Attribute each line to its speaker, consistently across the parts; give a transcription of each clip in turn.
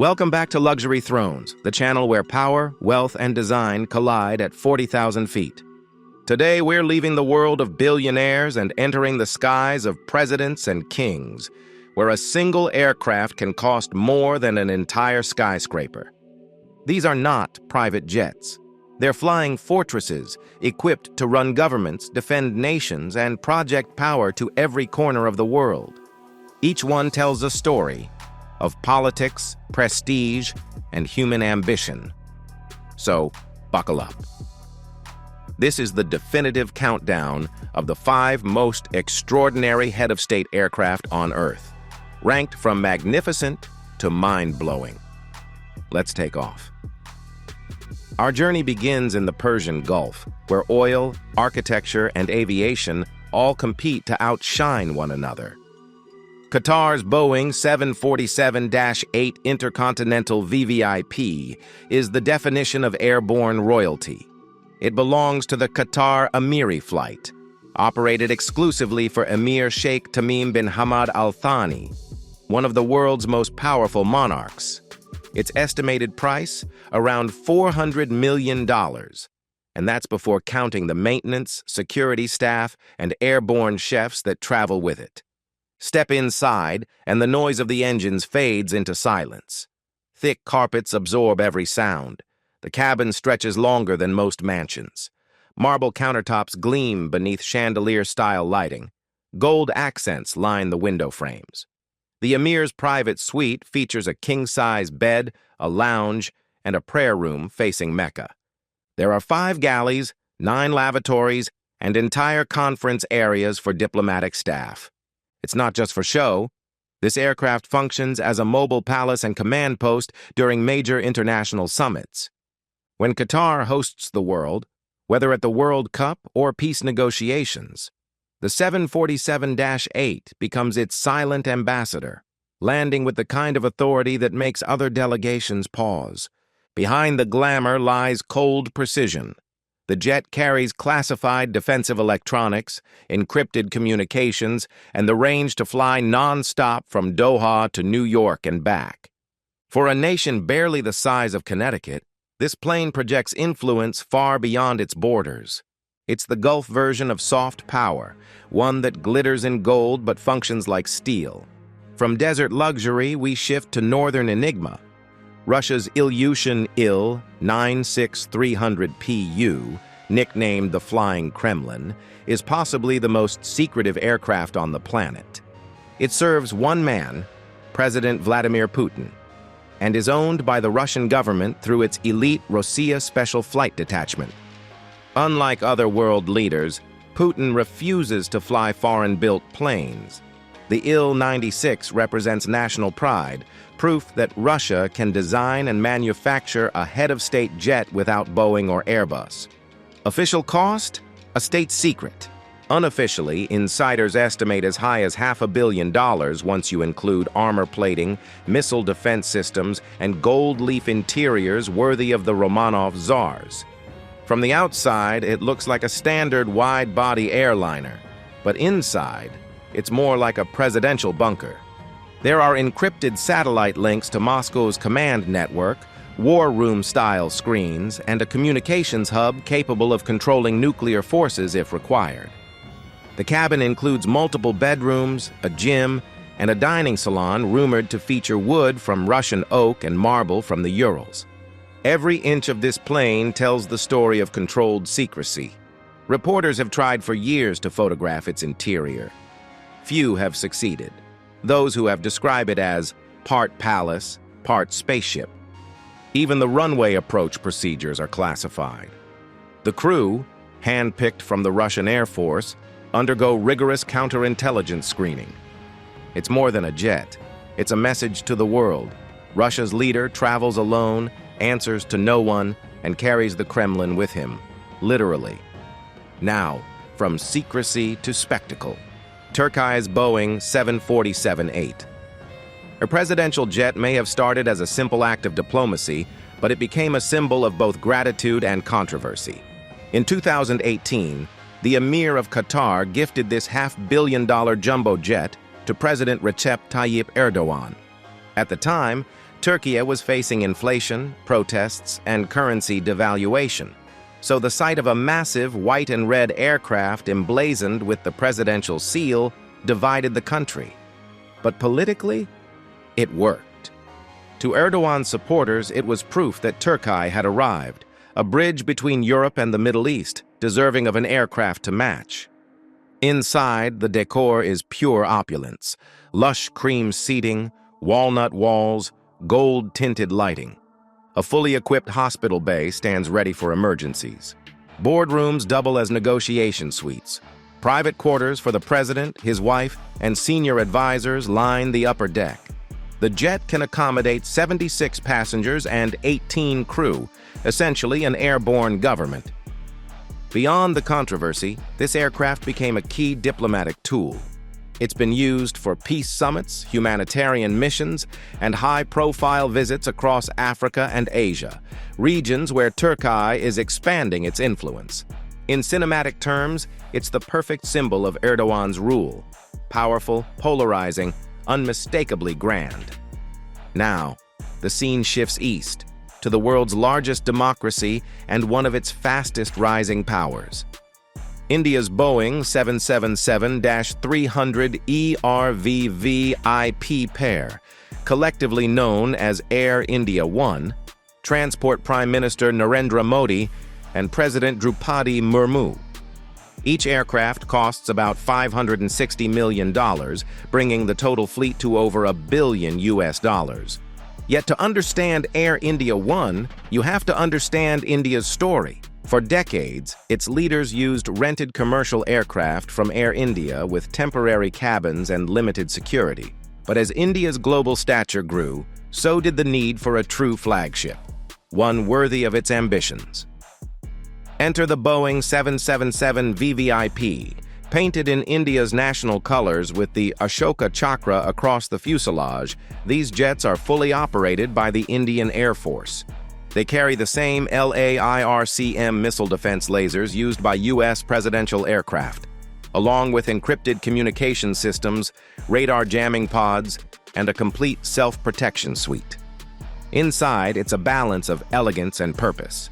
Speaker 1: Welcome back to Luxury Thrones, the channel where power, wealth, and design collide at 40,000 feet. Today, we're leaving the world of billionaires and entering the skies of presidents and kings, where a single aircraft can cost more than an entire skyscraper. These are not private jets. They're flying fortresses equipped to run governments, defend nations, and project power to every corner of the world. Each one tells a story of politics, prestige, and human ambition. So, buckle up. This is the definitive countdown of the 5 most extraordinary head-of-state aircraft on Earth, ranked from magnificent to mind-blowing. Let's take off. Our journey begins in the Persian Gulf, where oil, architecture, and aviation all compete to outshine one another. Qatar's Boeing 747-8 Intercontinental VVIP is the definition of airborne royalty. It belongs to the Qatar Emiri flight, operated exclusively for Emir Sheikh Tamim bin Hamad Al Thani, one of the world's most powerful monarchs. Its estimated price, around $400 million, and that's before counting the maintenance, security staff, and airborne chefs that travel with it. Step inside, and the noise of the engines fades into silence. Thick carpets absorb every sound. The cabin stretches longer than most mansions. Marble countertops gleam beneath chandelier-style lighting. Gold accents line the window frames. The Emir's private suite features a king-size bed, a lounge, and a prayer room facing Mecca. There are 5 galleys, 9 lavatories, and entire conference areas for diplomatic staff. It's not just for show. This aircraft functions as a mobile palace and command post during major international summits. When Qatar hosts the world, whether at the World Cup or peace negotiations, the 747-8 becomes its silent ambassador, landing with the kind of authority that makes other delegations pause. Behind the glamour lies cold precision. The jet carries classified defensive electronics, encrypted communications, and the range to fly non-stop from Doha to New York and back. For a nation barely the size of Connecticut, this plane projects influence far beyond its borders. It's the Gulf version of soft power, one that glitters in gold but functions like steel. From desert luxury, we shift to northern enigma. Russia's Ilyushin Il-96300PU, nicknamed the Flying Kremlin, is possibly the most secretive aircraft on the planet. It serves one man, President Vladimir Putin, and is owned by the Russian government through its elite Rossiya Special Flight Detachment. Unlike other world leaders, Putin refuses to fly foreign-built planes. The Il-96 represents national pride, proof that Russia can design and manufacture a head-of-state jet without Boeing or Airbus. Official cost? A state secret. Unofficially, insiders estimate as high as $500 million once you include armor plating, missile defense systems, and gold leaf interiors worthy of the Romanov czars. From the outside, it looks like a standard wide-body airliner, but inside, it's more like a presidential bunker. There are encrypted satellite links to Moscow's command network, war room-style screens, and a communications hub capable of controlling nuclear forces if required. The cabin includes multiple bedrooms, a gym, and a dining salon rumored to feature wood from Russian oak and marble from the Urals. Every inch of this plane tells the story of controlled secrecy. Reporters have tried for years to photograph its interior. Few have succeeded. Those who have described it as part palace, part spaceship. Even the runway approach procedures are classified. The crew, handpicked from the Russian Air Force, undergo rigorous counterintelligence screening. It's more than a jet. It's a message to the world. Russia's leader travels alone, answers to no one, and carries the Kremlin with him, literally. Now, from secrecy to spectacle. Turkey's Boeing 747-8. Her presidential jet may have started as a simple act of diplomacy, but it became a symbol of both gratitude and controversy. In 2018, the Emir of Qatar gifted this $500 million jumbo jet to President Recep Tayyip Erdogan. At the time, Turkey was facing inflation, protests, and currency devaluation, so the sight of a massive white and red aircraft emblazoned with the presidential seal divided the country. But politically, it worked. To Erdogan's supporters, it was proof that Turkey had arrived, a bridge between Europe and the Middle East, deserving of an aircraft to match. Inside, the decor is pure opulence: lush cream seating, walnut walls, gold-tinted lighting. A fully equipped hospital bay stands ready for emergencies. Boardrooms double as negotiation suites. Private quarters for the president, his wife, and senior advisors line the upper deck. The jet can accommodate 76 passengers and 18 crew, essentially an airborne government. Beyond the controversy, this aircraft became a key diplomatic tool. It's been used for peace summits, humanitarian missions, and high-profile visits across Africa and Asia, regions where Turkey is expanding its influence. In cinematic terms, it's the perfect symbol of Erdogan's rule: powerful, polarizing, unmistakably grand. Now, the scene shifts east, to the world's largest democracy and one of its fastest-rising powers. India's Boeing 777-300 ERV-VIP pair, collectively known as Air India One, transport Prime Minister Narendra Modi and President Draupadi Murmu. Each aircraft costs about $560 million, bringing the total fleet to over $1 billion. Yet to understand Air India One, you have to understand India's story. For decades, its leaders used rented commercial aircraft from Air India with temporary cabins and limited security. But as India's global stature grew, so did the need for a true flagship, one worthy of its ambitions. Enter the Boeing 777 VVIP, painted in India's national colors with the Ashoka Chakra across the fuselage. These jets are fully operated by the Indian Air Force. They carry the same LAIRCM missile defense lasers used by U.S. presidential aircraft, along with encrypted communication systems, radar jamming pods, and a complete self-protection suite. Inside, it's a balance of elegance and purpose.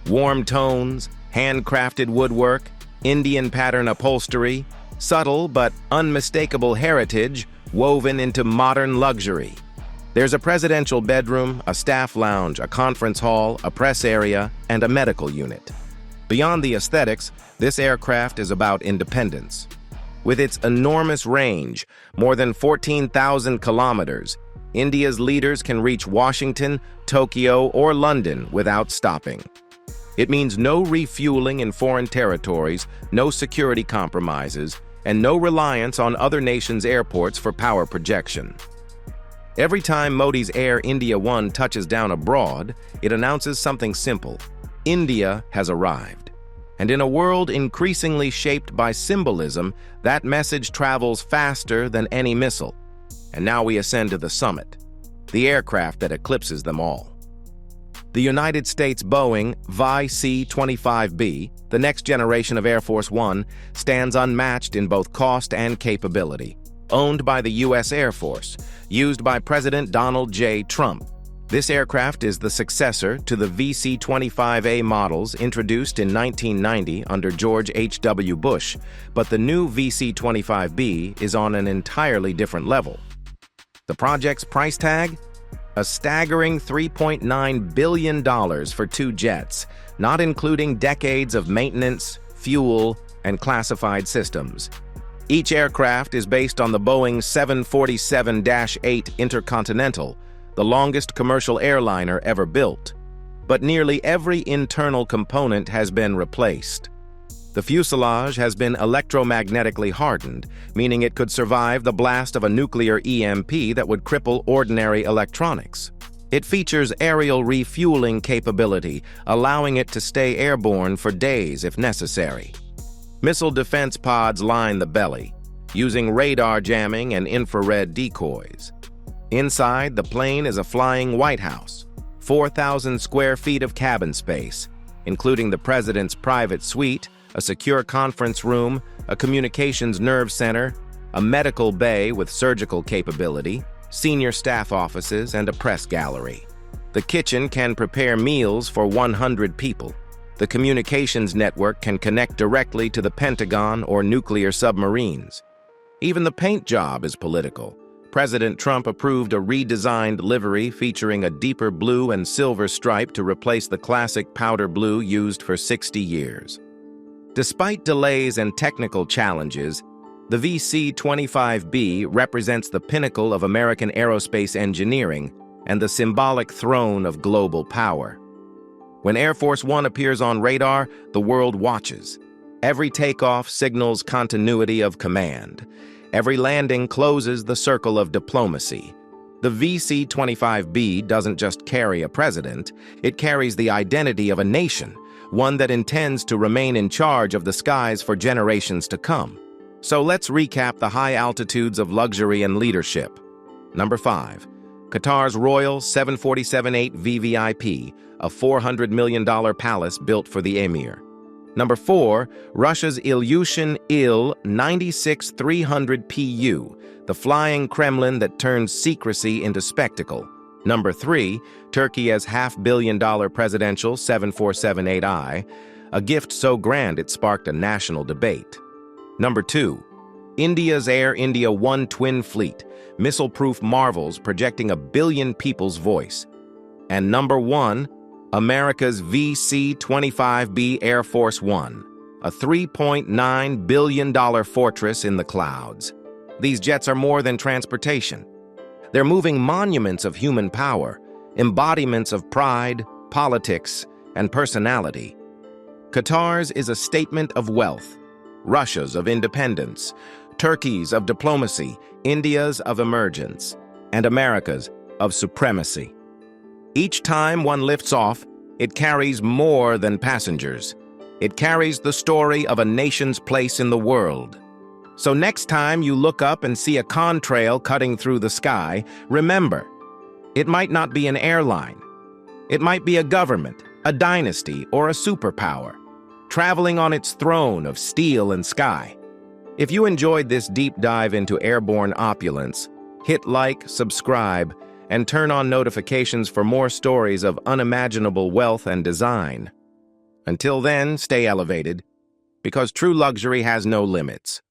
Speaker 1: Warm tones, handcrafted woodwork, Indian pattern upholstery, subtle but unmistakable heritage woven into modern luxury. There's a presidential bedroom, a staff lounge, a conference hall, a press area, and a medical unit. Beyond the aesthetics, this aircraft is about independence. With its enormous range, more than 14,000 kilometers, India's leaders can reach Washington, Tokyo, or London without stopping. It means no refueling in foreign territories, no security compromises, and no reliance on other nations' airports for power projection. Every time Modi's Air India One touches down abroad, it announces something simple: India has arrived. And in a world increasingly shaped by symbolism, that message travels faster than any missile. And now we ascend to the summit, the aircraft that eclipses them all. The United States Boeing VC-25B, the next generation of Air Force One, stands unmatched in both cost and capability. Owned by the U.S. Air Force, used by President Donald J. Trump. This aircraft is the successor to the VC-25A models introduced in 1990 under George H.W. Bush, but the new VC-25B is on an entirely different level. The project's price tag? A staggering $3.9 billion for 2 jets, not including decades of maintenance, fuel, and classified systems. Each aircraft is based on the Boeing 747-8 Intercontinental, the longest commercial airliner ever built. But nearly every internal component has been replaced. The fuselage has been electromagnetically hardened, meaning it could survive the blast of a nuclear EMP that would cripple ordinary electronics. It features aerial refueling capability, allowing it to stay airborne for days if necessary. Missile defense pods line the belly, using radar jamming and infrared decoys. Inside, the plane is a flying White House, 4,000 square feet of cabin space, including the president's private suite, a secure conference room, a communications nerve center, a medical bay with surgical capability, senior staff offices, and a press gallery. The kitchen can prepare meals for 100 people. The communications network can connect directly to the Pentagon or nuclear submarines. Even the paint job is political. President Trump approved a redesigned livery featuring a deeper blue and silver stripe to replace the classic powder blue used for 60 years. Despite delays and technical challenges, the VC-25B represents the pinnacle of American aerospace engineering and the symbolic throne of global power. When Air Force One appears on radar, the world watches. Every takeoff signals continuity of command. Every landing closes the circle of diplomacy. The VC-25B doesn't just carry a president, it carries the identity of a nation, one that intends to remain in charge of the skies for generations to come. So let's recap the high altitudes of luxury and leadership. Number 5. Qatar's Royal 747-8 VVIP, a $400 million palace built for the Emir. Number 4, Russia's Ilyushin Il-96-300 PU, the flying Kremlin that turns secrecy into spectacle. Number 3, Turkey's $500 million presidential 747-8I, a gift so grand it sparked a national debate. Number 2, India's Air India One twin fleet, missile-proof marvels projecting a billion people's voice. And number 1, America's VC-25B Air Force One, a $3.9 billion fortress in the clouds. These jets are more than transportation. They're moving monuments of human power, embodiments of pride, politics, and personality. Qatar's is a statement of wealth, Russia's of independence, Turkey's of diplomacy, India's of emergence, and America's of supremacy. Each time one lifts off, it carries more than passengers. It carries the story of a nation's place in the world. So next time you look up and see a contrail cutting through the sky, remember, it might not be an airline. It might be a government, a dynasty, or a superpower, traveling on its throne of steel and sky. If you enjoyed this deep dive into airborne opulence, hit like, subscribe, and turn on notifications for more stories of unimaginable wealth and design. Until then, stay elevated, because true luxury has no limits.